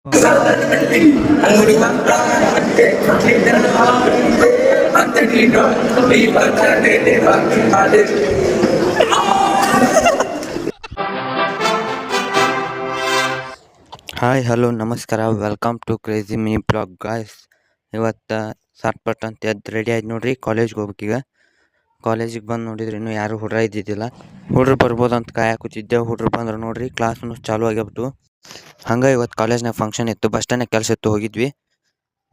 Hi hello ನಮಸ್ಕಾರ, welcome to crazy mini blog guys. ಇವತ್ತು ಸಾಟ್ಪಟ್ ಅಂತ ಎದ್ದು ರೆಡಿ ಆಯ್ತು ನೋಡ್ರಿ. ಕಾಲೇಜ್ಗೆ ಹೋಗ್ಬೇಕೀಗ. ಕಾಲೇಜಿಗೆ ಬಂದು ನೋಡಿದ್ರೆ ಇನ್ನೂ ಯಾರು ಹುಡ್ರ ಇದ್ದಿದ್ದಿಲ್ಲ. ಹುಡ್ರು ಬರ್ಬೋದು ಅಂತ ಕಾಯಕೂತಿದ್ದೆ. ಹುಡ್ರು ಬಂದ್ರೆ ನೋಡ್ರಿ, ಕ್ಲಾಸ್ನು ಚಾಲೂ ಆಗ್ಯಾಬಿಟ್ಟು. ಹಂಗೆ ಇವತ್ತು ಕಾಲೇಜ್ನಾಗ ಫಂಕ್ಷನ್ ಇತ್ತು, ಬಸ್ ಸ್ಟ್ಯಾಂಡ್ನಾಗ ಕೆಲಸ ಇತ್ತು, ಹೋಗಿದ್ವಿ.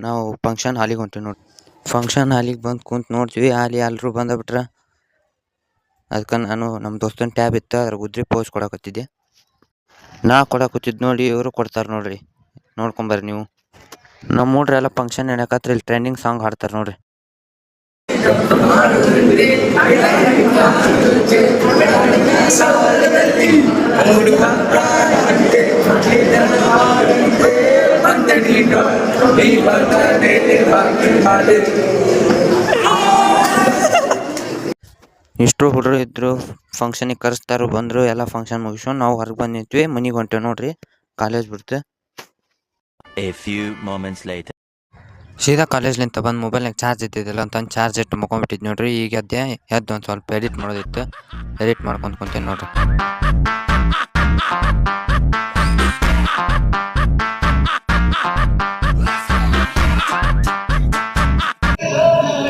ನಾವು ಫಂಕ್ಷನ್ ಹಾಲಿಗೆ ಹೊಂಟೀವಿ ನೋಡಿ. ಫಂಕ್ಷನ್ ಹಾಲಿಗೆ ಬಂದು ಕುಂತು ನೋಡ್ತೀವಿ, ಅಲ್ಲಿ ಎಲ್ಲರೂ ಬಂದುಬಿಟ್ರೆ. ಅದಕ್ಕೆ ನಾನು ನಮ್ಮ ದೋಸ್ತನ ಟ್ಯಾಬ್ ಇತ್ತು, ಅದ್ರ ಉದ್ರಿ ಪೋಸ್ ಕೊಡಕತ್ತಿದ್ದೆ. ನಾ ಕೊಡಕತ್ತಿದ್ದು ನೋಡಿ ಇವರು ಕೊಡ್ತಾರೆ ನೋಡ್ರಿ. ನೋಡ್ಕೊಂಬರ್ರಿ ನೀವು. ನಮ್ಮ ಹುಡ್ರು ಎಲ್ಲ ಫಂಕ್ಷನ್ ನಡೆಯಕತ್ರ ಇಲ್ಲಿ ಟ್ರೆಂಡಿಂಗ್ ಸಾಂಗ್ ಹಾಡ್ತಾರೆ ನೋಡ್ರಿ. ಇಷ್ಟು ಹುಡ್ರು ಇದ್ರು, ಫಂಕ್ಷನಿಗೆ ಕರೆಸ್ತಾರು, ಬಂದರು. ಎಲ್ಲ ಫಂಕ್ಷನ್ ಮುಗಿಸ್ಕೊಂಡು ನಾವು ಹೊರಗೆ ಬಂದು ನಿಂತ್ವಿ. ಮನೆಗೆ ಹೊಂಟೇವೆ ನೋಡ್ರಿ. ಕಾಲೇಜ್ ಬಿಡ್ತು. ಸೀದಾ ಕಾಲೇಜ್ಲಿಂತ ಬಂದು ಮೊಬೈಲ್ನಾಗ ಚಾರ್ಜ್ ಇದ್ದಿದ್ದಿಲ್ಲ ಅಂತಂದು ಚಾರ್ಜ್ ಇಟ್ಟು ಮುಕೊಂಬಿಟ್ಟಿದ್ದು ನೋಡ್ರಿ. ಈಗ ಎದ್ದು ಒಂದು ಸ್ವಲ್ಪ ಎಡಿಟ್ ಮಾಡೋದಿತ್ತು, ಎಡಿಟ್ ಮಾಡ್ಕೊಂಡು ಕುಂತೀನಿ ನೋಡ್ರಿ.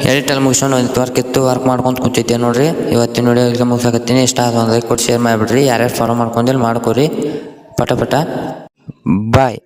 ಎಡಿಟಲ್ಲಿ ಮುಗಿಸ್ಕೊಂಡು ಒಂದು ವರ್ಕ್ ಇತ್ತು, ವರ್ಕ್ ಮಾಡ್ಕೊಂಡು ಕುಂತಿದ್ದೆ ನೋಡ್ರಿ. ಇವತ್ತಿನ ವಿಡಿಯೋ ಈಗ ಮುಗಿಸಾಕತ್ತೀನಿ. ಇಷ್ಟ ಆದ ಒಂದು ಲೈಕ್ ಕೊಟ್ಟು ಶೇರ್ ಮಾಡಿಬಿಡ್ರಿ. ಯಾರ್ಯಾರು ಫಾಲೋ ಮಾಡ್ಕೊಂಡಿಲ್ಲ ಮಾಡ್ಕೊರಿ. ಪಟ ಬಾಯ್.